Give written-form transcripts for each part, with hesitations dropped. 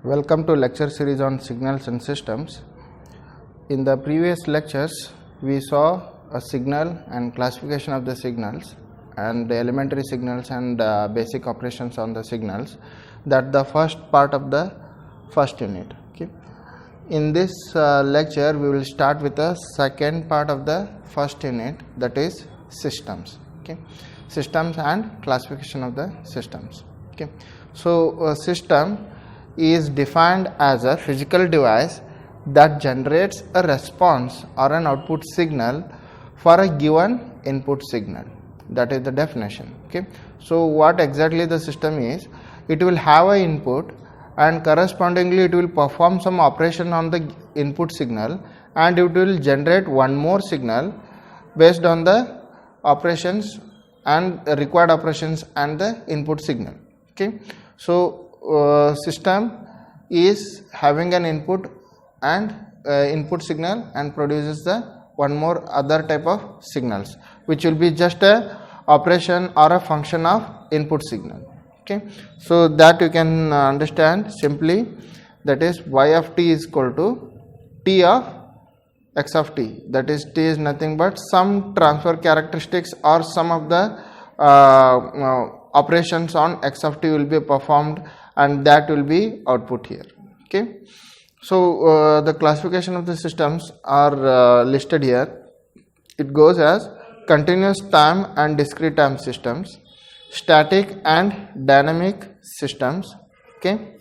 Welcome to lecture series on signals and systems. In the previous lectures, we saw a signal and classification of the signals and the elementary signals and basic operations on the signals. That the first part of the first unit. Okay. In this lecture, we will start with the second part of the first unit, that is systems. Okay. Systems and classification of the systems. Okay. So, a system is defined as a physical device that generates a response or an output signal for a given input signal. That is the definition. Okay. So, what exactly the system is? It will have an input and correspondingly it will perform some operation on the input signal and it will generate one more signal based on the operations and required operations and the input signal. Okay. So, system is having an input and input signal and produces the one more other type of signals which will be just a operation or a function of input signal. Okay. So, that you can understand simply, that is y of t is equal to t of x of t, that is t is nothing but some transfer characteristics or some of the operations on x of t will be performed and that will be output here. Okay. So, the classification of the systems are listed here. It goes as continuous time and discrete time systems, static and dynamic systems. Okay.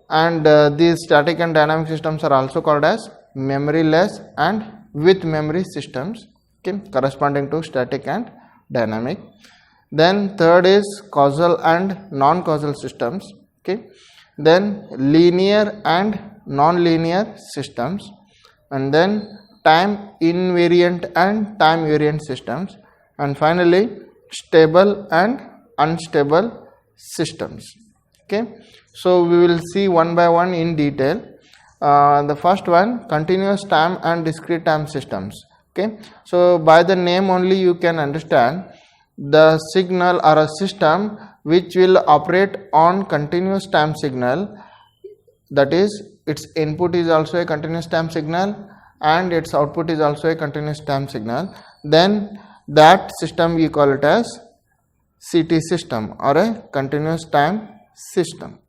And these static and dynamic systems are also called as memoryless and with memory systems, okay, corresponding to static and dynamic. Then third is causal and non-causal systems. Okay. Then linear and non-linear systems, and then time invariant and time variant systems, and finally stable and unstable systems. Okay. So, we will see one by one in detail. The first one, continuous time and discrete time systems. Okay. So, by the name only you can understand the signal or a system which will operate on continuous time signal, that is its input is also a continuous time signal and its output is also a continuous time signal, then that system we call it as CT system or a continuous time system.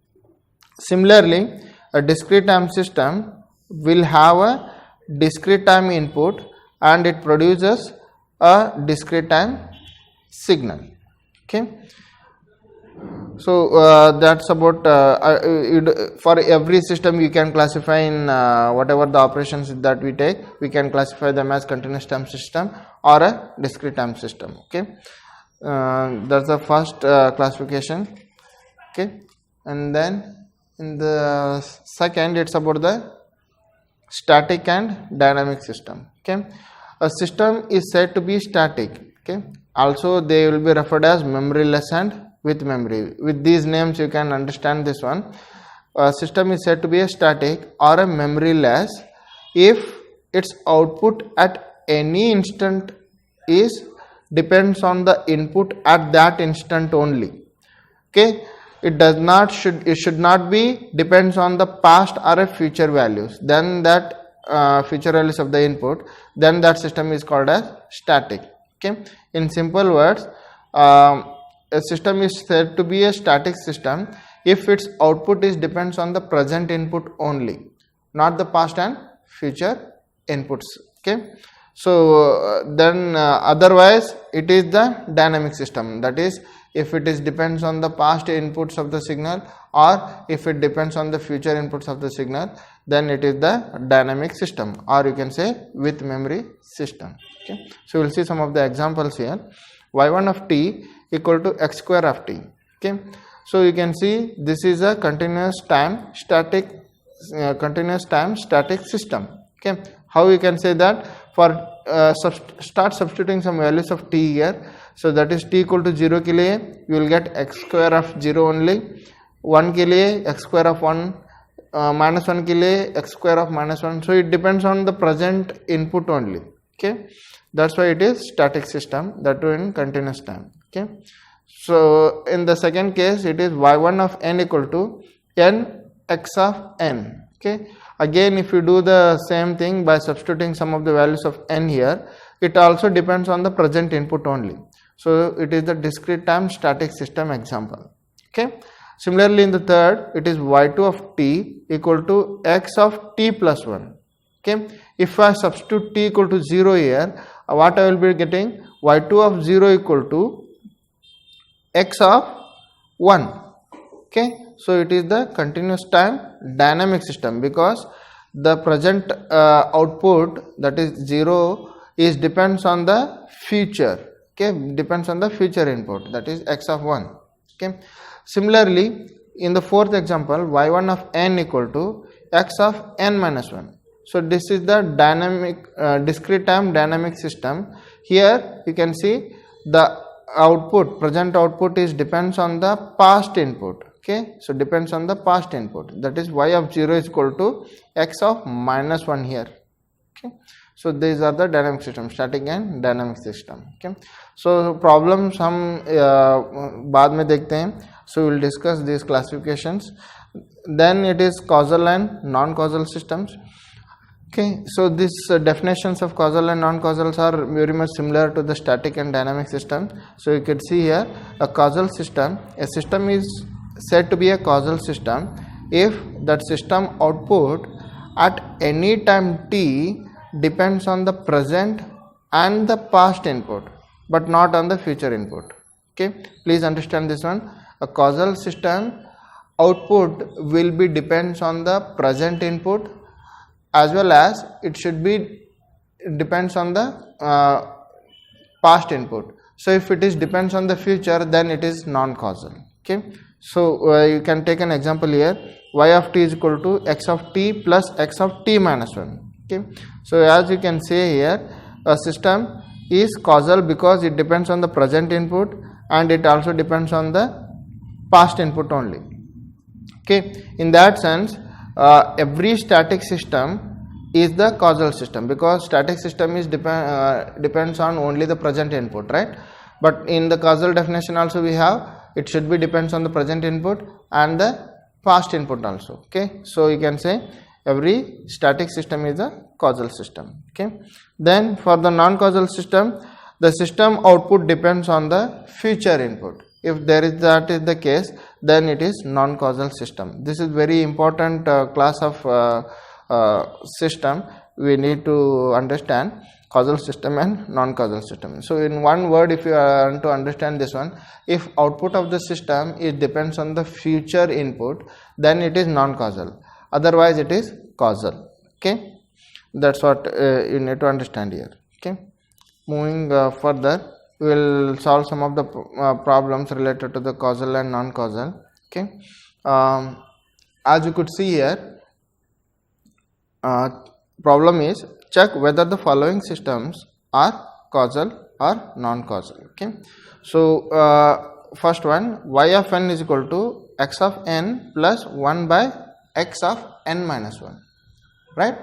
Similarly, a discrete time system will have a discrete time input and it produces a discrete time signal. Okay. So, that's about for every system you can classify in whatever the operations that we take, we can classify them as continuous time system or a discrete time system. Okay. That's the first classification. Okay. And then in the second, it's about the static and dynamic system. Okay. A system is said to be static. Okay. Also, they will be referred as memoryless and with memory. With these names, you can understand this one. A system is said to be a static or a memoryless if its output at any instant depends on the input at that instant only. Okay. It should not be depends on the past or a future values. Then that future values of the input, then that system is called as static. Okay. In simple words, a system is said to be a static system if its output depends on the present input only, not the past and future inputs. Okay. So, then otherwise it is the dynamic system, that is if it depends on the past inputs of the signal or if it depends on the future inputs of the signal, then it is the dynamic system or you can say with memory system. Okay. So, we will see some of the examples here. Y1 of t equal to x square of t. Okay. So, you can see this is a continuous time static system. Okay. How you can say that? For start substituting some values of t here. So, that is t equal to 0 ke liye you will get x square of 0 only, 1 ke liye x square of 1, minus 1 ke liye x square of minus 1. So, it depends on the present input only. Okay. That is why it is static system, that too in continuous time. Okay. So, in the second case it is y1 of n equal to n x of n. Okay, again if you do the same thing by substituting some of the values of n here, it also depends on the present input only. So it is the discrete time static system example. Okay, similarly in the third, it is y2 of t equal to x of t plus 1. Okay, if I substitute t equal to 0 here, what I will be getting? Y2 of 0 equal to x of 1. Okay, so it is the continuous time dynamic system, because the present output, that is 0, is depends on the future. Okay, depends on the future input, that is x of 1. Okay, similarly in the fourth example, y1 of n equal to x of n minus 1. So this is the dynamic discrete time dynamic system. Here you can see the output, present output is depends on the past input. Okay, so depends on the past input, that is y of 0 is equal to x of minus 1 here. Okay, so these are the dynamic system, static and dynamic system. Okay, so problems हम बाद में देखते हैं. So we will discuss these classifications. Then it is causal and non-causal systems. Okay, so these definitions of causal and non-causals are very much similar to the static and dynamic system. So you can see here a causal system. A system is said to be a causal system if that system output at any time t depends on the present and the past input, but not on the future input. Okay, please understand this one. A causal system output will be depends on the present input, as well as it should be depends on the past input. So if it is depends on the future, then it is non-causal. Okay, so you can take an example here. Y of t is equal to x of t plus x of t minus 1. Okay, so as you can say here, a system is causal because it depends on the present input and it also depends on the past input only. Okay, in that sense, every static system is the causal system, because static system is depends on only the present input, right? But in the causal definition also we have it should be depends on the present input and the past input also. Okay, so you can say every static system is a causal system. Okay, then for the non-causal system, the system output depends on the future input. If there is that is the case, then it is non-causal system. This is very important class of system. We need to understand causal system and non-causal system. So in one word, if you want to understand this one, if output of the system it depends on the future input, then it is non-causal, otherwise it is causal. Okay, that's what you need to understand here. Okay, moving further, we will solve some of the problems related to the causal and non-causal. Okay, as you could see here, problem is check whether the following systems are causal or non-causal. Okay, so first one, y of n is equal to x of n plus 1 by x of n minus 1, right?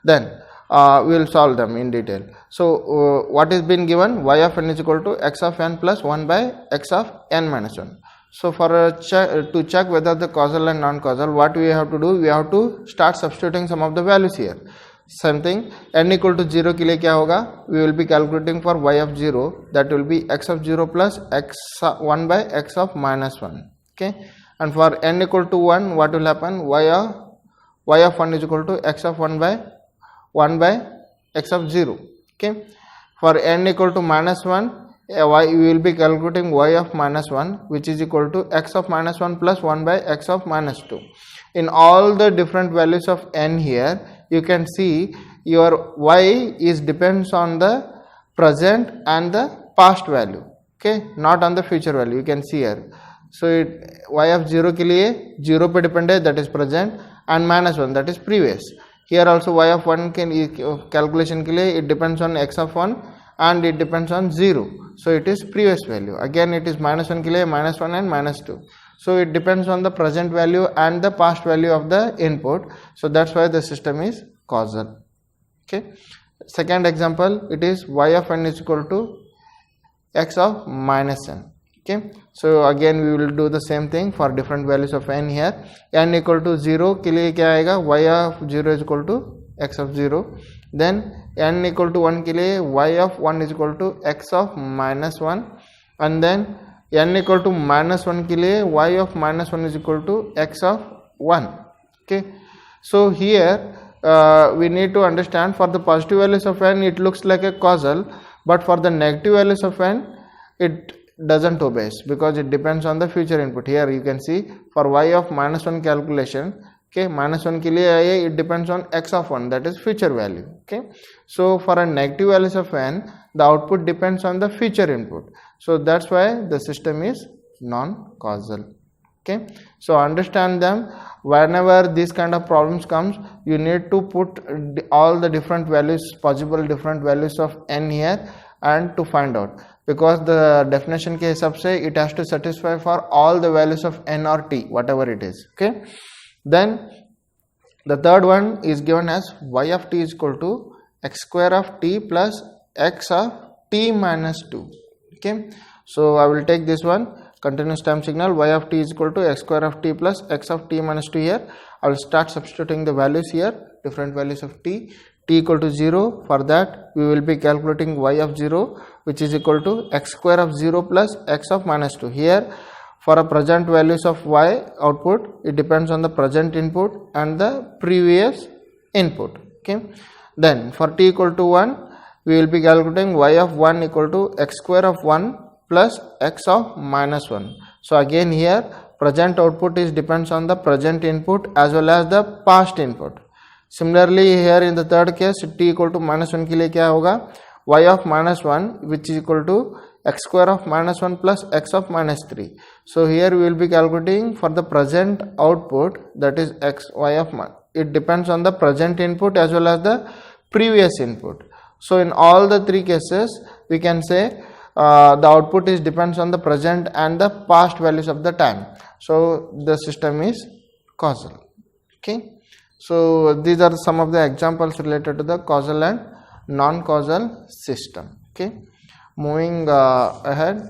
Then we will solve them in detail. So what is been given? Y of n is equal to x of n plus 1 by x of n minus 1. So for to check whether the causal and non-causal, what we have to do? We have to start substituting some of the values here. Same thing, n equal to 0 के लिए क्या होगा? We will be calculating for y of 0, that will be x of 0 plus x 1 by x of minus 1. Okay, and for n equal to 1, what will happen? Y of 1 is equal to x of 1 by x of 0. Okay, for n equal to minus 1, we will be calculating y of minus 1, which is equal to x of minus 1 plus 1 by x of minus 2. In all the different values of n here, you can see your y is depends on the present and the past value. Okay, not on the future value. You can see here. So y of 0 के लिए 0 पे depend है, that is present, and minus 1, that is previous. Here also y of 1 के calculation के लिए it depends on x of 1 and it depends on 0. So it is previous value. Again it is minus 1 के लिए minus 1 and minus 2. So it depends on the present value and the past value of the input. So that's why the system is causal. Okay. Second example, it is y of n is equal to x of minus n. Okay, so again we will do the same thing for different values of n here. n equal to 0 के लिए क्या आएगा, y of 0 is equal to x of 0. then n equal to 1 के लिए y of 1 is equal to x of minus 1. and then n equal to minus 1 के लिए y of minus 1 is equal to x of 1. Okay, so here we need to understand for the positive values of n it looks like a causal, but for the negative values of n it doesn't obey because it depends on the future input. Here you can see for y of minus 1 calculation, okay, minus 1 के लिए it depends on x of 1, that is future value. Okay, so for a negative values of n the output depends on the future input, so that's why the system is non-causal. Okay, so understand them. Whenever this kind of problems comes, you need to put all the different values, possible different values of n here and to find out, because the definition के हिसाब से it has to satisfy for all the values of n or t, whatever it is. Okay, then the third one is given as y of t is equal to x square of t plus x of t minus 2. Okay, so I will take this one, continuous time signal y of t is equal to x square of t plus x of t minus 2. Here I will start substituting the values here, different values of t equal to 0. For that we will be calculating y of 0, which is equal to x square of 0 plus x of minus 2. Here for a present values of y output, it depends on the present input and the previous input. Okay, then for t equal to 1 we will be calculating y of 1 equal to x square of 1 plus x of minus 1. So again here present output is depends on the present input as well as the past input. Similarly here in the third case t equal to minus 1 के लिए क्या होगा, y of minus 1 which is equal to x square of minus 1 plus x of minus 3. So here we will be calculating for the present output, that is x y of it depends on the present input as well as the previous input. So in all the three cases we can say the output is depends on the present and the past values of the time, so the system is causal. Okay, so these are some of the examples related to the causal and non-causal system. Okay, moving ahead,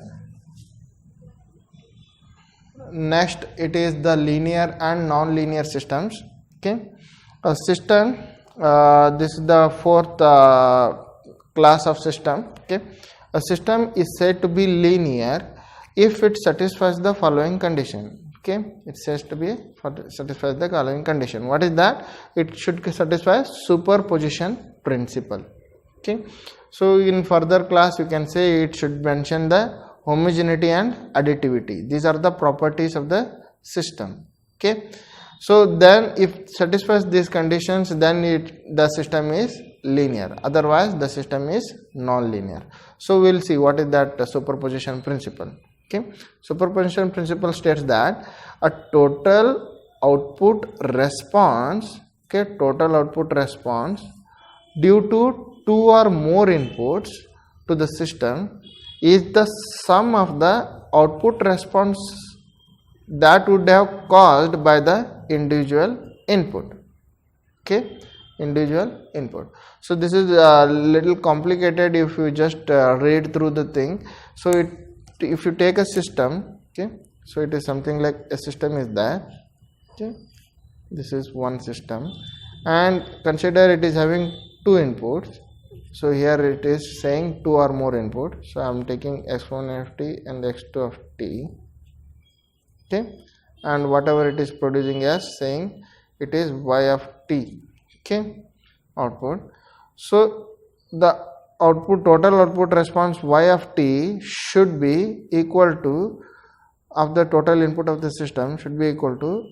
next it is the linear and non-linear systems. Okay, a system, this is the fourth class of system. Okay, a system is said to be linear if it satisfies the following condition. Okay, it says to be satisfies the following condition. What is that? It should satisfy superposition principle. Okay, so in further class you can say it should mention the homogeneity and additivity. These are the properties of the system. Okay, so then if satisfies these conditions, then the system is linear, otherwise the system is non-linear. So we will see what is that superposition principle. Okay, superposition principle states that a total output response, okay, total output response due to two or more inputs to the system is the sum of the output response that would have caused by the individual input. Okay, individual input. So this is a little complicated if you just read through the thing. So if you take a system, okay, so it is something like a system is there. Okay, this is one system, and consider it is having two inputs. So here it is saying two or more inputs. So I am taking x1 of t and x2 of t. Okay, and whatever it is producing as saying it is y of t. Okay, output. So the output, total output response y of t should be equal to of the total input of the system should be equal to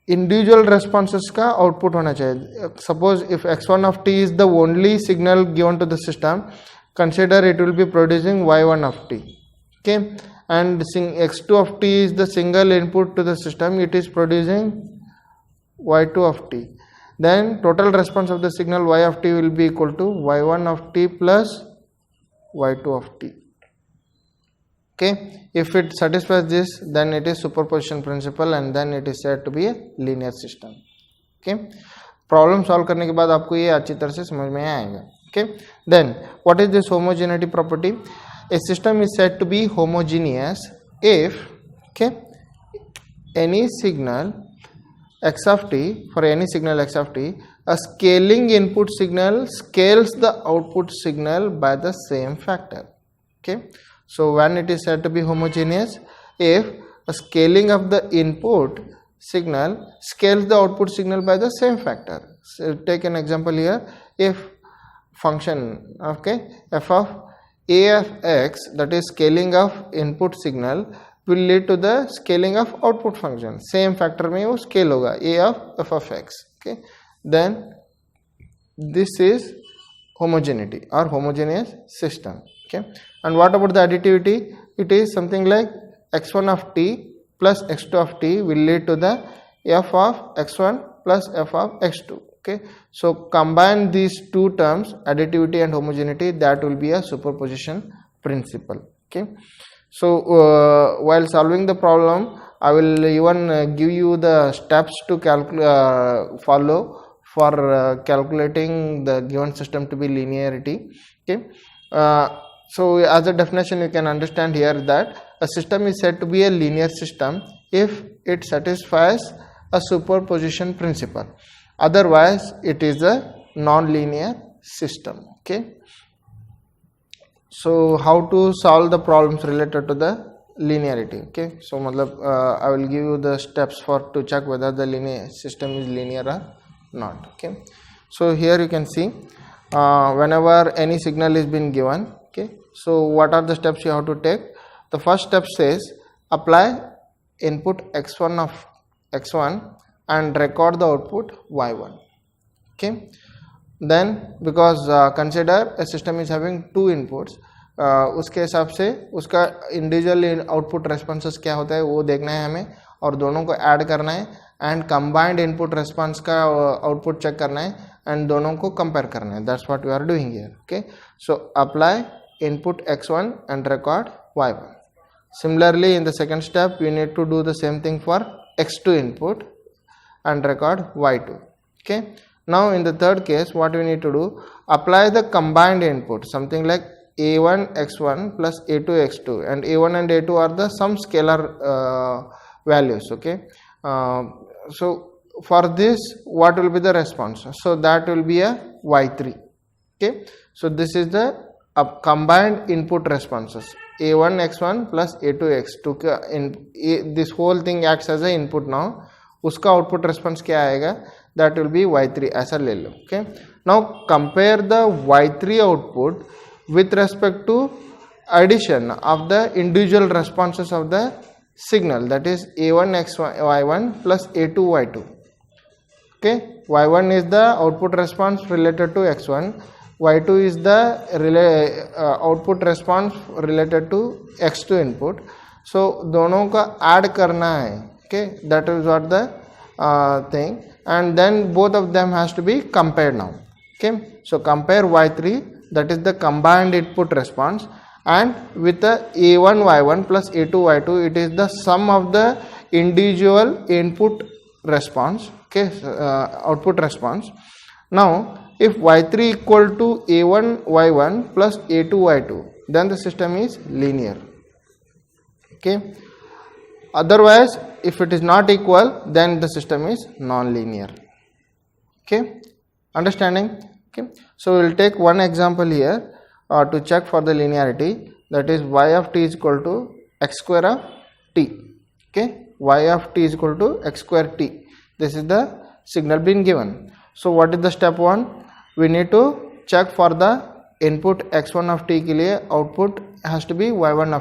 individual responses का output होना चाहिए. Suppose if x1 of t is the only signal given to the system, consider it will be producing y1 of t. Okay, and x2 of t is the single input to the system, it is producing y2 of t. Then total response of the signal y of t will be equal to y1 of t plus y2 of t. Okay, if it satisfies this, then it is superposition principle and then it is said to be a linear system. Okay, problem solve करने के बाद आपको ये अच्छी तरह से समझ में आएगा. Okay, then what is this homogeneity property? a system is said to be homogeneous if, okay, any signal x of t, for any signal x of t, a scaling input signal scales the output signal by the same factor. Okay, so when it is said to be homogeneous, if a scaling of the input signal scales the output signal by the same factor. So take an example here. If function, okay, f of a of x, that is scaling of input signal, will lead to the scaling of output function, same factor में वो scale होगा a of f of x. Okay, then this is homogeneity or homogeneous system. Okay, and what about the additivity? It is something like x1 of t plus x2 of t will lead to the f of x1 plus f of x2. Okay, so combine these two terms, additivity and homogeneity, that will be a superposition principle. Okay, so while solving the problem, I will even give you the steps to follow for calculating the given system to be linearity. Okay, so as a definition you can understand here that a system is said to be a linear system if it satisfies a superposition principle. Otherwise it is a non-linear system. Okay, so how to solve the problems related to the linearity? Okay, so I will give you the steps for to check whether the linear system is linear or not. Okay, so here you can see whenever any signal is been given. Okay, so what are the steps you have to take? The first step says apply input x1 of x1 and record the output y1. Okay, then because consider a system is having two inputs, उसके हिसाब से उसका individual output responses क्या होता है वो देखना है हमें और दोनों को ऐड करना है एंड कंबाइंड इनपुट रेस्पॉन्स का आउटपुट चेक करना है एंड दोनों को कंपेयर करना है. That's what we are doing here. Okay, so apply input x1 and record y1. Similarly, in the second step, we need to do the same thing for x2 input and record y2. Okay, now in the third case, what we need to do, apply the combined input, something like a1 x1 plus a2 x2, and a1 and a2 are the some scalar values. Okay, so for this, what will be the response? So that will be a y3. Okay, so this is the combined input responses, a1 x1 plus a2 x2. This whole thing acts as a input now. उसका output response क्या आएगा? That will be y3. ऐसा ले लो. Okay, now compare the y3 output with respect to addition of the individual responses of the signal, that is a1 y1 plus a2 y2. Okay, y1 is the output response related to x1, y2 is the output response related to x2 input. So दोनों का add करना है. Okay, that is what the thing, and then both of them has to be compared now. Okay, so compare y3, that is the combined input response, and with the a1 y1 plus a2 y2, it is the sum of the individual input response. Okay, output response. Now if y3 equal to a1 y1 plus a2 y2, then the system is linear. Okay, otherwise if it is not equal, then the system is non-linear. Okay, understanding? Okay, so we will take one example here to check for the linearity, that is y of t is equal to x square of t. Okay, y of t is equal to x square t. This is the signal being given. So what is the step 1? We need to check for the input x1 of t के लिए output has to be y1 of